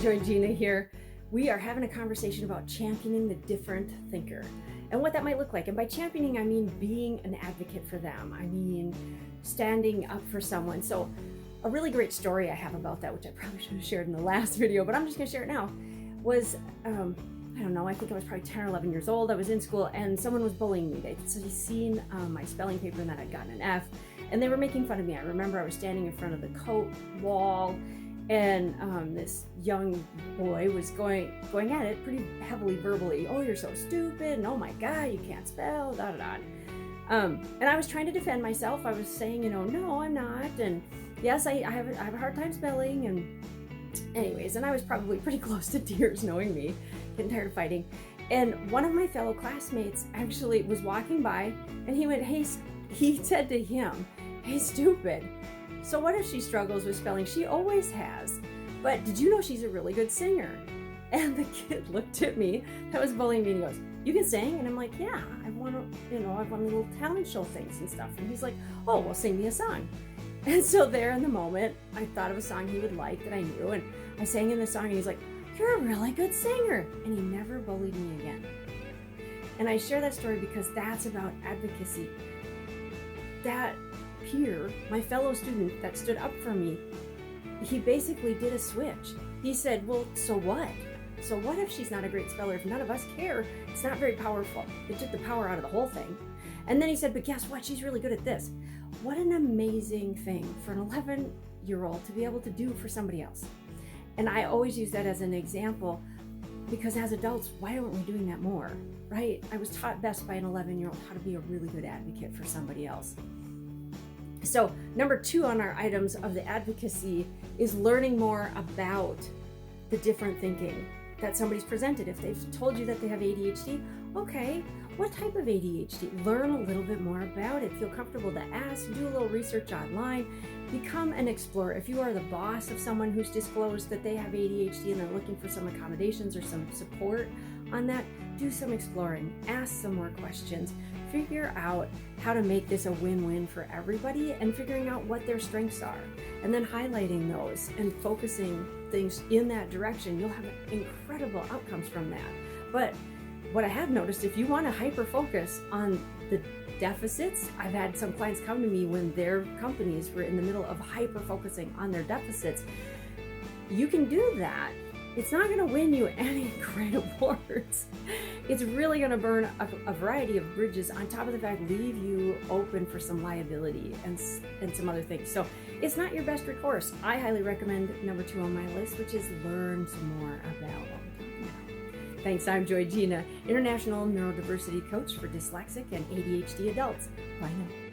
Joy Gina here. We are having a conversation about championing the different thinker and what that might look like. And by championing, I mean being an advocate for them. I mean standing up for someone. So a really great story I have about that, which I probably should have shared in the last video, but I'm just gonna share it now, was, I don't know, I think I was probably 10 or 11 years old. I was in school and someone was bullying me. They'd seen my spelling paper and that I'd gotten an F, and they were making fun of me. I remember I was standing in front of the coat wall, and this young boy was going at it pretty heavily verbally. Oh, you're so stupid, and oh my God, you can't spell, da da da. And I was trying to defend myself. I was saying, no, I'm not, and yes, I have a hard time spelling, and anyways, and I was probably pretty close to tears, knowing me, getting tired of fighting. And one of my fellow classmates actually was walking by, and he said to him, "Hey, stupid. So what if she struggles with spelling? She always has. But did you know she's a really good singer?" And the kid looked at me that was bullying me, and he goes, "You can sing?" And I'm like, "Yeah, I've won little talent show things and stuff." And he's like, "Oh, well, sing me a song." And so there in the moment, I thought of a song he would like that I knew, and I sang in the song, and he's like, "You're a really good singer." And he never bullied me again. And I share that story because that's about advocacy. That peer, my fellow student that stood up for me, he basically did a switch. He said, "Well, so what? So what if she's not a great speller? If none of us care, it's not very powerful." It took the power out of the whole thing. And then he said, "But guess what? She's really good at this." What an amazing thing for an 11-year-old to be able to do for somebody else. And I always use that as an example because as adults, why aren't we doing that more, right? I was taught best by an 11-year-old how to be a really good advocate for somebody else. So number 2 on our items of the advocacy is learning more about the different thinking that somebody's presented. If they've told you that they have ADHD, okay, what type of ADHD? Learn a little bit more about it. Feel comfortable to ask, do a little research online, become an explorer. If you are the boss of someone who's disclosed that they have ADHD and they're looking for some accommodations or some support on that, do some exploring, ask some more questions, figure out how to make this a win-win for everybody, and figuring out what their strengths are, and then highlighting those and focusing things in that direction. You'll have incredible outcomes from that. But what I have noticed, if you want to hyper focus on the deficits, I've had some clients come to me when their companies were in the middle of hyper focusing on their deficits. You can do that. It's not going to win you any great awards. It's really going to burn a variety of bridges, on top of the fact leave you open for some liability and some other things. So it's not your best recourse. I highly recommend number 2 on my list, which is learn some more about what we're talking about. Thanks, I'm Joy Gina, International Neurodiversity Coach for dyslexic and ADHD adults. Bye now.